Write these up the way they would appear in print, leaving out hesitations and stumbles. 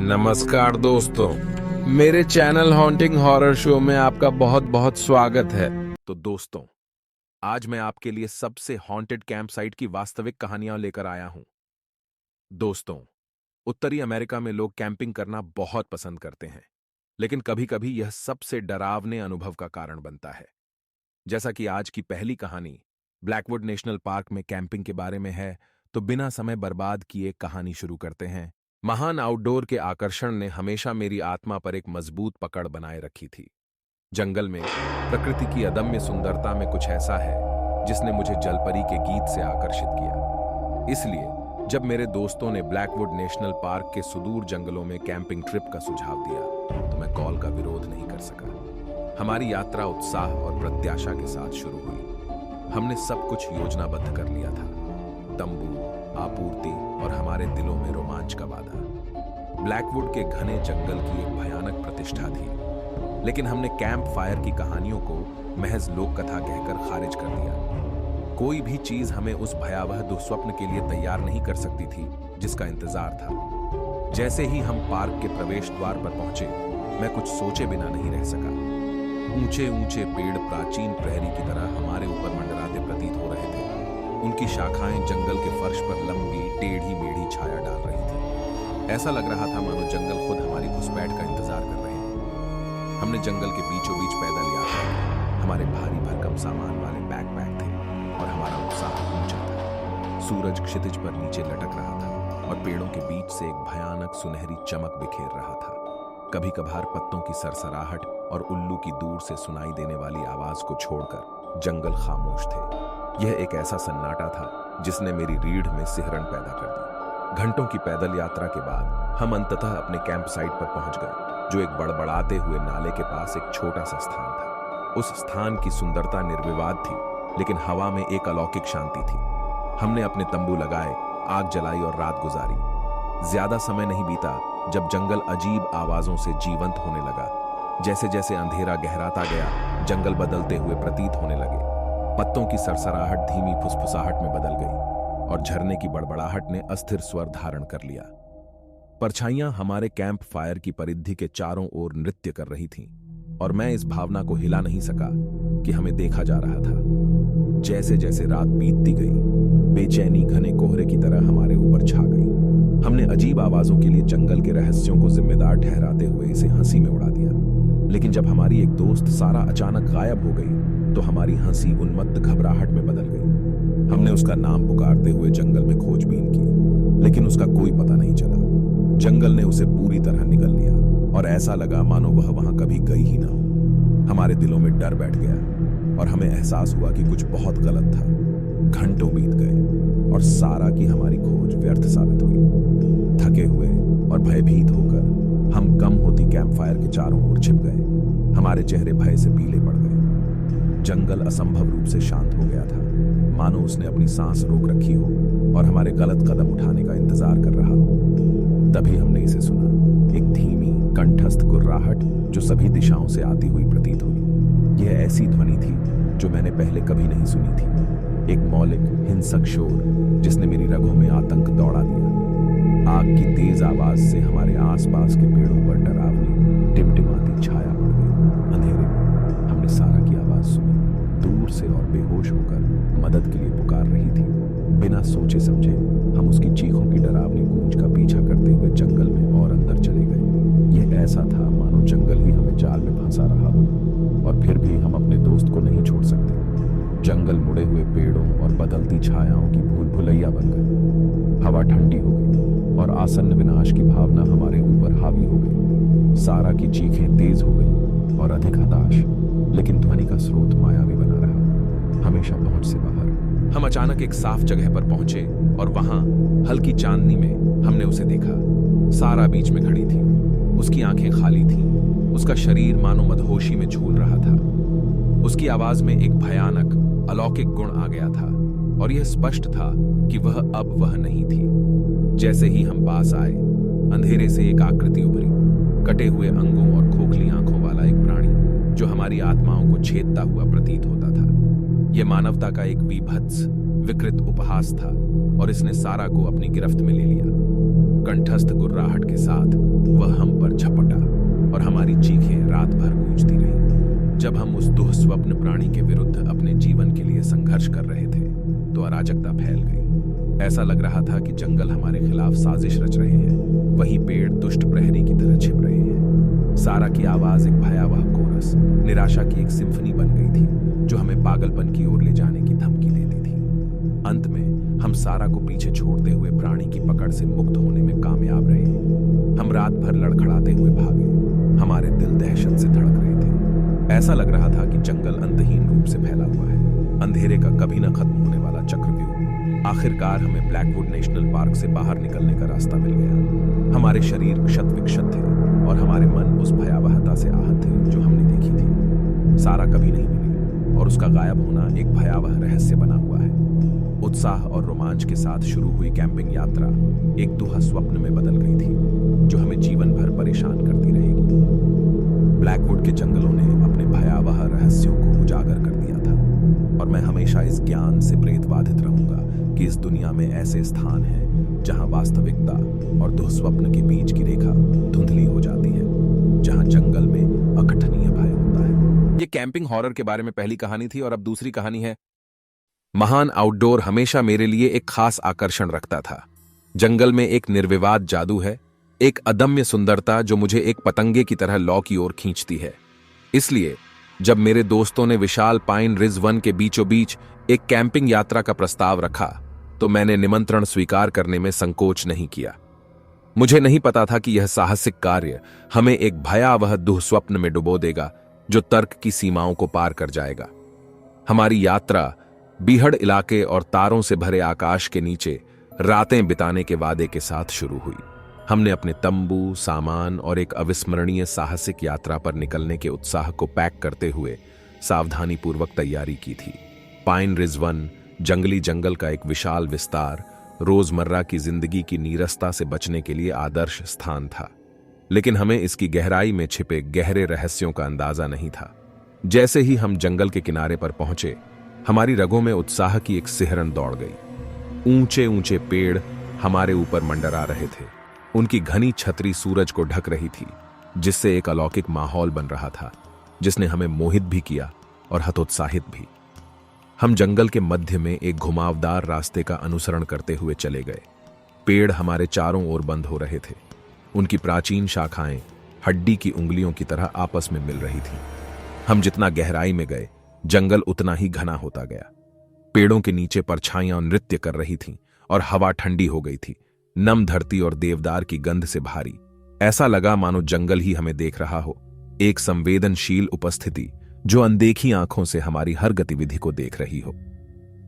नमस्कार दोस्तों, मेरे चैनल हॉन्टिंग हॉरर शो में आपका बहुत बहुत स्वागत है। तो दोस्तों, आज मैं आपके लिए सबसे हॉन्टेड कैंप साइट की वास्तविक कहानियां लेकर आया हूं। दोस्तों, उत्तरी अमेरिका में लोग कैंपिंग करना बहुत पसंद करते हैं, लेकिन कभी-कभी यह सबसे डरावने अनुभव का कारण बनता है। जैसा कि आज की पहली कहानी ब्लैकवुड नेशनल पार्क में कैंपिंग के बारे में है, तो बिना समय बर्बाद किए कहानी शुरू करते हैं। महान आउटडोर के आकर्षण ने हमेशा मेरी आत्मा पर एक मजबूत पकड़ बनाए रखी थी। जंगल में प्रकृति की अदम्य सुंदरता में कुछ ऐसा है जिसने मुझे जलपरी के गीत से आकर्षित किया। इसलिए जब मेरे दोस्तों ने ब्लैकवुड नेशनल पार्क के सुदूर जंगलों में कैंपिंग ट्रिप का सुझाव दिया, तो मैं कॉल का विरोध नहीं कर सका। हमारी यात्रा उत्साह और प्रत्याशा के साथ शुरू हुई। हमने सब कुछ योजनाबद्ध कर लिया था। तंबू, आपूर्ति और हमारे दिलों में रोमांच का वादा। ब्लैकवुड के घने जंगल की एक भयानक प्रतिष्ठा थी, लेकिन हमने कैंप फायर की कहानियों को महज लोक कथा कहकर खारिज कर दिया। कोई भी चीज हमें उस भयावह दुस्वप्न के लिए तैयार नहीं कर सकती थी जिसका इंतजार था। जैसे ही हम पार्क के प्रवेश द्वार पर पहुंचे, मैं कुछ सोचे बिना नहीं रह सका। ऊंचे ऊंचे पेड़ प्राचीन प्रहरी की तरह हमारे ऊपर मंडराते प्रतीत हो रहे थे। उनकी शाखाएं जंगल के फर्श पर लंबी टेढ़ी मेढ़ी छाया डाल रही थी। ऐसा लग रहा था मानो जंगल खुद हमारी घुसपैठ का इंतजार कर रहे हैं। हमने जंगल के बीचों बीच पैदल यात्रा की। हमारे भारी भरकम सामान वाले बैकपैक थे और हमारा उत्साह ऊंचा था। सूरज क्षितिज पर नीचे लटक रहा था और पेड़ों के बीच से एक भयानक सुनहरी चमक बिखेर रहा था। कभी कभार पत्तों की सरसराहट और उल्लू की दूर से सुनाई देने वाली आवाज को छोड़कर जंगल खामोश थे। यह एक ऐसा सन्नाटा था जिसने मेरी रीढ़ में सिहरन पैदा कर दी। घंटों की पैदल यात्रा के बाद हम अंततः अपने कैंप साइट पर पहुंच गए, जो एक बड़बड़ाते हुए नाले के पास एक छोटा सा स्थान था। उस स्थान की सुंदरता निर्विवाद थी, लेकिन हवा में एक अलौकिक शांति थी। हमने अपने तंबू लगाए, आग जलाई और रात गुजारी। ज्यादा समय नहीं बीता जब जंगल अजीब आवाजों से जीवंत होने लगा। जैसे जैसे अंधेरा गहराता गया, जंगल बदलते हुए प्रतीत होने लगे। पत्तों की सरसराहट धीमी फुसफुसाहट में बदल गई और झरने की बड़बड़ाहट ने अस्थिर स्वर धारण कर लिया। परछाइयां हमारे कैंप फायर की परिधि के चारों ओर नृत्य कर रही थीं, और मैं इस भावना को हिला नहीं सका कि हमें देखा जा रहा था। जैसे जैसे रात बीतती गई, बेचैनी घने कोहरे की तरह हमारे ऊपर छा गई। हमने अजीब आवाजों के लिए जंगल के रहस्यों को जिम्मेदार ठहराते हुए इसे हंसी में उड़ा दिया। लेकिन जब हमारी एक दोस्त सारा अचानक गायब हो गई, तो हमारी हंसी उन्मत्त घबराहट में बदल गई। हमने उसका नाम पुकारते हुए जंगल में खोजबीन की, लेकिन उसका कोई पता नहीं चला। जंगल ने उसे पूरी तरह निगल लिया और ऐसा लगा मानो वह वहां कभी गई ही ना हो। हमारे दिलों में डर बैठ गया और हमें एहसास हुआ कि कुछ बहुत गलत था। घंटों बीत गए और सारा की हमारी खोज व्यर्थ साबित हुई। थके हुए और भयभीत होकर हम कम होती कैंप फायर के चारों ओर छिप गए। हमारे चेहरे भय से पीले पड़ गए। जंगल असंभव रूप से शांत हो गया था, मानो उसने अपनी सांस रोक रखी हो और हमारे गलत कदम उठाने का इंतजार कर रहा हो। तभी हमने इसे सुना, एक धीमी कंठस्थ गुर्राहट जो सभी दिशाओं से आती हुई प्रतीत हुई। यह ऐसी ध्वनि थी जो मैंने पहले कभी नहीं सुनी थी। एक मौलिक हिंसक शोर जिसने मेरी रगों में आतंक दौड़ा दिया। आग की तेज आवाज से हमारे आसपास के पेड़ों पर डरावनी टिमटिमाती छाया पड़ गई। अंधेरे में हमने सारा की आवाज सुनी, दूर से और बेहोश होकर मदद के लिए पुकार रही थी। बिना सोचे समझे हम उसकी चीखों की डरावनी गूंज का पीछा करते हुए जंगल में और अंदर चले गए। यह ऐसा था मानो जंगल ही हमें जाल में फंसा रहा हो, और फिर भी हम अपने दोस्त को नहीं छोड़ सकते। जंगल मुड़े हुए पेड़ों और बदलती छायाओं की भूल भुलैया बन गई। हवा ठंडी हो गई और आसन्न विनाश की भावना हमारे ऊपर हावी हो गई। सारा की चीखें तेज हो गई और अधिक हताश, लेकिन ध्वनि का स्रोत मायावी बना रहा, हमेशा पहुंच से बाहर। हम अचानक एक साफ जगह पर पहुंचे और वहां हल्की चांदनी में हमने उसे देखा। सारा बीच में खड़ी थी। उसकी आंखें खाली थीं। उसका शरीर मानो मदहोशी में झूल रहा था। उसकी आवाज में एक भयानक अलौकिक गुण आ गया था, और यह स्पष्ट था कि वह अब वह नहीं थी। जैसे ही हम पास आए, अंधेरे से एक आकृति उभरी, कटे हुए अंगों और खोखली आंखों वाला एक प्राणी जो हमारी आत्माओं को छेदता हुआ प्रतीत होता था। यह मानवता का एक विभत्स विकृत उपहास था और इसने सारा को अपनी गिरफ्त में ले लिया। कंठस्थ गुर्राहट के साथ वह हम पर झपटा और हमारी चीखें रात भर गूंजती रहीं। जब हम उस दुःस्वप्न प्राणी के विरुद्ध अपने जीवन के लिए संघर्ष कर रहे थे तो अराजकता फैल गई। ऐसा लग रहा था कि जंगल हमारे खिलाफ साजिश रच रहे हैं, वहीं पेड़ दुष्ट प्रहरी की तरह छिप रहे हैं। सारा की आवाज एक भयावह कोरस, निराशा की एक सिम्फनी बन गई थी जो हमें पागलपन की ओर ले जाने की धमकी देती थी। अंत में हम सारा को पीछे छोड़ते हुए प्राणी की पकड़ से मुक्त होने में कामयाब रहे। हम रात भर लड़खड़ाते हुए भागे, हमारे दिल दहशत से धड़क रहे थे। ऐसा लग रहा था कि जंगल अंतहीन रूप से फैला हुआ है, अंधेरे का कभी न खत्म होने वाला चक्रव्यूह। आखिरकार हमें ब्लैकवुड नेशनल पार्क से बाहर निकलने का रास्ता मिल गया। हमारे शरीर क्षत विक्षत थे और हमारे मन उस भयावहता से आहत थे जो हमने देखी थी। सारा कभी नहीं मिली और उसका गायब होना एक भयावह रहस्य बना हुआ है। उत्साह और रोमांच के साथ शुरू हुई कैंपिंग यात्रा एक दुहा स्वप्न में बदल गई थी जो हमें जीवन भर परेशान करती रहेगी। ब्लैकवुड के जंगलों ने अपने भयावह रहस्यों को उजागर कर दिया था और मैं हमेशा इस ज्ञान से प्रेत बाधित रहूंगा कि इस दुनिया में ऐसे स्थान हैं जहां वास्तविकता और दुःस्वप्न के बीच की रेखा धुंधली हो जाती है, जहां जंगल में अकथनीय भय होता है। ये कैंपिंग हॉरर के बारे में पहली कहानी थी और अब दूसरी कहानी है। महान आउटडोर हमेशा मेरे लिए एक खास आकर्षण रखता था। जंगल में एक निर्विवाद जादू है, एक अदम्य सुंदरता जो मुझे एक पतंगे की तरह लौ की ओर खींचती है। इसलिए जब मेरे दोस्तों ने विशाल पाइन रिज वन के बीचों बीच एक कैंपिंग यात्रा का प्रस्ताव रखा तो मैंने निमंत्रण स्वीकार करने में संकोच नहीं किया। मुझे नहीं पता था कि यह साहसिक कार्य हमें एक भयावह दुःस्वप्न में डुबो देगा जो तर्क की सीमाओं को पार कर जाएगा। हमारी यात्रा बीहड़ इलाके और तारों से भरे आकाश के नीचे रातें बिताने के वादे के साथ शुरू हुई। हमने अपने तंबू, सामान और एक अविस्मरणीय साहसिक यात्रा पर निकलने के उत्साह को पैक करते हुए सावधानीपूर्वक तैयारी की थी। पाइन रिज वन जंगली जंगल का एक विशाल विस्तार रोजमर्रा की जिंदगी की नीरसता से बचने के लिए आदर्श स्थान था, लेकिन हमें इसकी गहराई में छिपे गहरे रहस्यों का अंदाजा नहीं था। जैसे ही हम जंगल के किनारे पर पहुंचे, हमारी रगों में उत्साह की एक सिहरन दौड़ गई। ऊंचे ऊंचे पेड़ हमारे ऊपर मंडरा रहे थे, उनकी घनी छतरी सूरज को ढक रही थी, जिससे एक अलौकिक माहौल बन रहा था जिसने हमें मोहित भी किया और हतोत्साहित भी। हम जंगल के मध्य में एक घुमावदार रास्ते का अनुसरण करते हुए चले गए। पेड़ हमारे चारों ओर बंद हो रहे थे, उनकी प्राचीन शाखाएं हड्डी की उंगलियों की तरह आपस में मिल रही थी। हम जितना गहराई में गए, जंगल उतना ही घना होता गया। पेड़ों के नीचे परछाइयां नृत्य कर रही थीं और हवा ठंडी हो गई थी, नम धरती और देवदार की गंध से भारी। ऐसा लगा मानो जंगल ही हमें देख रहा हो, एक संवेदनशील उपस्थिति जो अनदेखी आंखों से हमारी हर गतिविधि को देख रही हो।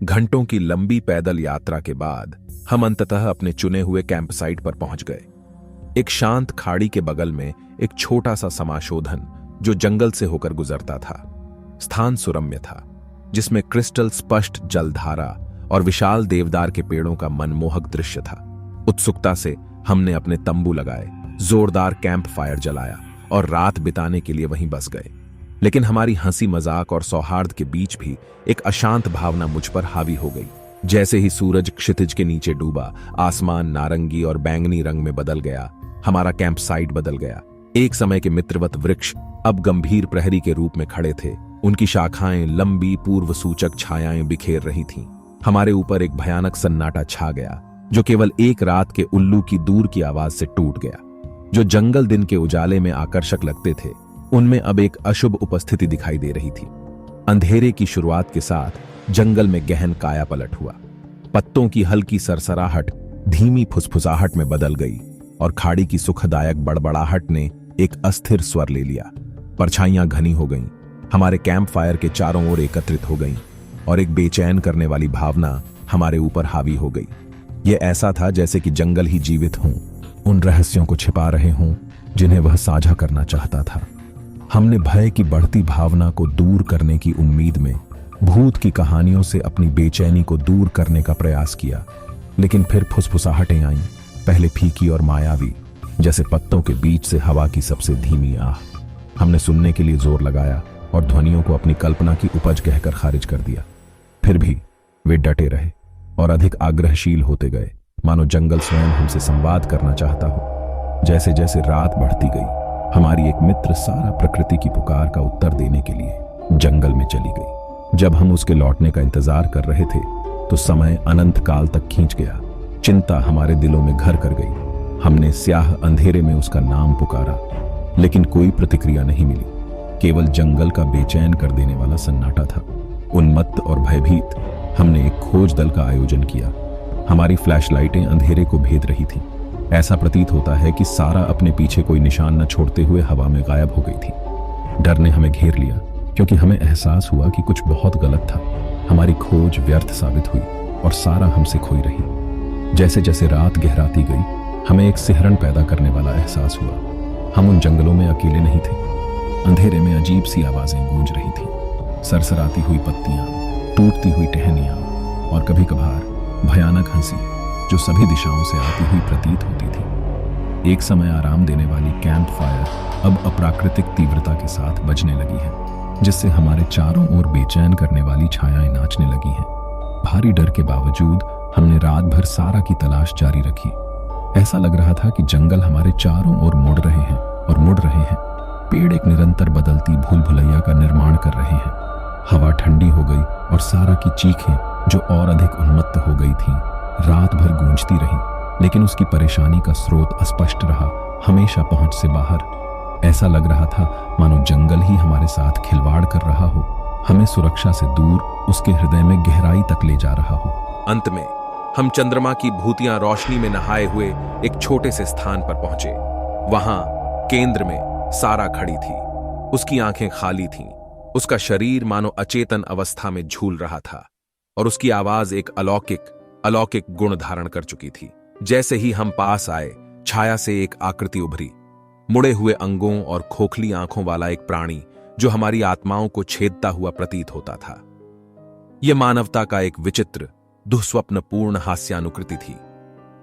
घंटों की लंबी पैदल यात्रा के बाद हम अंततः अपने चुने हुए कैंप साइट पर पहुंच गए। एक शांत खाड़ी के बगल में एक छोटा सा समाशोधन जो जंगल से होकर गुजरता था। स्थान सुरम्य था, जिसमें क्रिस्टल स्पष्ट जलधारा और विशाल देवदार के पेड़ों का मनमोहक दृश्य था। उत्सुकता से हमने अपने तंबू लगाए, जोरदार कैंप फायर जलाया और रात बिताने के लिए वहीं बस गए। लेकिन हमारी हंसी मजाक और सौहार्द के बीच भी एक अशांत भावना मुझ पर हावी हो गई। जैसे ही सूरज क्षितिज के नीचे डूबा, आसमान नारंगी और बैंगनी रंग में बदल गया। हमारा कैंप साइट बदल गया। एक समय के मित्रवत वृक्ष अब गंभीर प्रहरी के रूप में खड़े थे, उनकी शाखाएं लंबी पूर्व सूचक छायाएं बिखेर रही थीं। हमारे ऊपर एक भयानक सन्नाटा छा गया जो केवल एक रात के उल्लू की दूर की आवाज से टूट गया। जो जंगल दिन के उजाले में आकर्षक लगते थे, उनमें अब एक अशुभ उपस्थिति दिखाई दे रही थी। अंधेरे की शुरुआत के साथ जंगल में गहन काया पलट हुआ। पत्तों की हल्की सरसराहट धीमी फुसफुसाहट में बदल गई और खाड़ी की सुखदायक बड़बड़ाहट ने एक अस्थिर स्वर ले लिया। परछाइयां घनी हो गईं, हमारे कैंप फायर के चारों ओर एकत्रित हो गईं और एक बेचैन करने वाली भावना हमारे ऊपर हावी हो गई। यह ऐसा था जैसे कि जंगल ही जीवित हों, उन रहस्यों को छिपा रहे हों जिन्हें वह साझा करना चाहता था। हमने भय की बढ़ती भावना को दूर करने की उम्मीद में भूत की कहानियों से अपनी बेचैनी को दूर करने का प्रयास किया, लेकिन फिर फुसफुसाहटें आईं, पहले फीकी और मायावी, जैसे पत्तों के बीच से हवा की सबसे धीमी आह। हमने सुनने के लिए जोर लगाया और ध्वनियों को अपनी कल्पना की उपज कहकर खारिज कर दिया। फिर भी वे डटे रहे। और अधिक आग्रहशील होते गए, मानो जंगल स्वयं हमसे संवाद करना चाहता हो। जैसे जैसे रात बढ़ती गई, हमारी एक मित्र सारा प्रकृति की पुकार का उत्तर देने के लिए जंगल में चली गई। जब हम उसके लौटने का इंतजार कर रहे थे तो समय अनंत काल तक खींच गया। चिंता हमारे दिलों में घर कर गई। हमने स्याह अंधेरे में उसका नाम पुकारा, लेकिन कोई प्रतिक्रिया नहीं मिली। केवल जंगल का बेचैन कर देने वाला सन्नाटा था। उन्मत्त और भयभीत हमने एक खोज दल का आयोजन किया। हमारी फ्लैशलाइटें अंधेरे को भेद रही थीं। ऐसा प्रतीत होता है कि सारा अपने पीछे कोई निशान न छोड़ते हुए हवा में गायब हो गई थी। डर ने हमें घेर लिया, क्योंकि हमें एहसास हुआ कि कुछ बहुत गलत था। हमारी खोज व्यर्थ साबित हुई और सारा हमसे खोई रही। जैसे जैसे रात गहराती गई, हमें एक सिहरन पैदा करने वाला एहसास हुआ। हम उन जंगलों में अकेले नहीं थे। अंधेरे में अजीब सी आवाजें गूंज रही थीं, सरसराती हुई पत्तियां, टूटती हुई टहनियां और कभी कभार भयानक हंसी जो सभी दिशाओं से आती हुई प्रतीत होती थी। एक समय आराम देने वाली कैंप फायर अब अप्राकृतिक तीव्रता के साथ बजने लगी है, जिससे हमारे चारों ओर बेचैन करने वाली छायाएं नाचने लगी हैं। भारी डर के बावजूद हमने रात भर सारा की तलाश जारी रखी। ऐसा लग रहा था कि जंगल हमारे चारों ओर मुड़ रहे हैं और मुड़ रहे हैं। पेड़ एक निरंतर बदलती भूल भुलैया का निर्माण कर रहे हैं। हवा ठंडी हो गई और सारा की चीखें, जो और अधिक उन्मत्त हो गई थीं, रात भर गूंजती रहीं, लेकिन उसकी परेशानी का स्रोत अस्पष्ट रहा, हमेशा पहुंच से बाहर। ऐसा लग रहा था मानो जंगल ही हमारे साथ खिलवाड़ कर रहा हो, हमें सुरक्षा से दूर उसके हृदय में गहराई तक ले जा रहा हो। अंत में हम चंद्रमा की भूतियां रोशनी में नहाए हुए एक छोटे से स्थान पर पहुंचे। वहां केंद्र में सारा खड़ी थी। उसकी आंखें खाली थीं। उसका शरीर मानो अचेतन अवस्था में झूल रहा था और उसकी आवाज एक अलौकिक गुण धारण कर चुकी थी। जैसे ही हम पास आए, छाया से एक आकृति उभरी, मुड़े हुए अंगों और खोखली आंखों वाला एक प्राणी जो हमारी आत्माओं को छेदता हुआ प्रतीत होता था। यह मानवता का एक विचित्र, दुःस्वप्नपूर्ण हास्यानुकृति थी।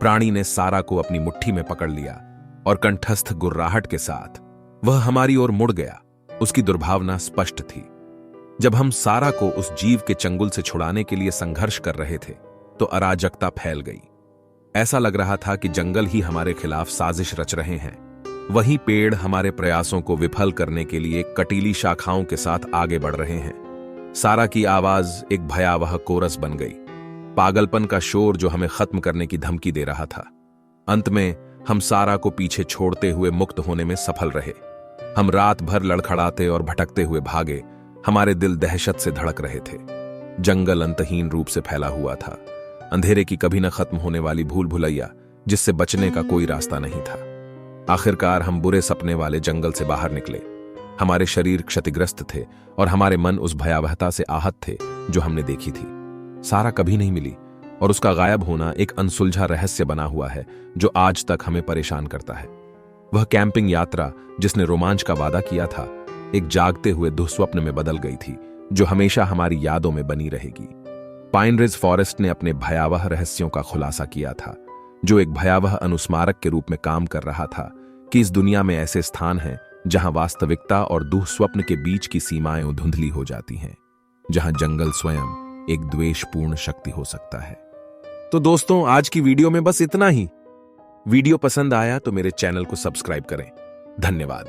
प्राणी ने सारा को अपनी मुट्ठी में पकड़ लिया और कंठस्थ गुर्राहट के साथ वह हमारी ओर मुड़ गया। उसकी दुर्भावना स्पष्ट थी। जब हम सारा को उस जीव के चंगुल से छुड़ाने के लिए संघर्ष कर रहे थे तो अराजकता फैल गई। ऐसा लग रहा था कि जंगल ही हमारे खिलाफ साजिश रच रहे हैं। वहीं पेड़ हमारे प्रयासों को विफल करने के लिए कटीली शाखाओं के साथ आगे बढ़ रहे हैं। सारा की आवाज एक भयावह कोरस बन गई, पागलपन का शोर जो हमें खत्म करने की धमकी दे रहा था। अंत में हम सारा को पीछे छोड़ते हुए मुक्त होने में सफल रहे। हम रात भर लड़खड़ाते और भटकते हुए भागे। हमारे दिल दहशत से धड़क रहे थे। जंगल अंतहीन रूप से फैला हुआ था, अंधेरे की कभी न खत्म होने वाली भूल भुलैया जिससे बचने का कोई रास्ता नहीं था। आखिरकार हम बुरे सपने वाले जंगल से बाहर निकले। हमारे शरीर क्षतिग्रस्त थे और हमारे मन उस भयावहता से आहत थे जो हमने देखी थी। सारा कभी नहीं मिली और उसका गायब होना एक अनसुलझा रहस्य बना हुआ है जो आज तक हमें परेशान करता है। वह कैंपिंग यात्रा जिसने रोमांच का वादा किया था, एक जागते हुए दुःस्वप्न में बदल गई थी जो हमेशा हमारी यादों में बनी रहेगी। पाइन रिज फॉरेस्ट ने अपने भयावह रहस्यों का खुलासा किया था, जो एक भयावह अनुस्मारक के रूप में काम कर रहा था कि इस दुनिया में ऐसे स्थान हैं जहां वास्तविकता और दुःस्वप्न के बीच की सीमाएं धुंधली हो जाती हैं, जहां जंगल स्वयं एक द्वेषपूर्ण शक्ति हो सकता है। तो दोस्तों, आज की वीडियो में बस इतना ही। वीडियो पसंद आया तो मेरे चैनल को सब्सक्राइब करें। धन्यवाद।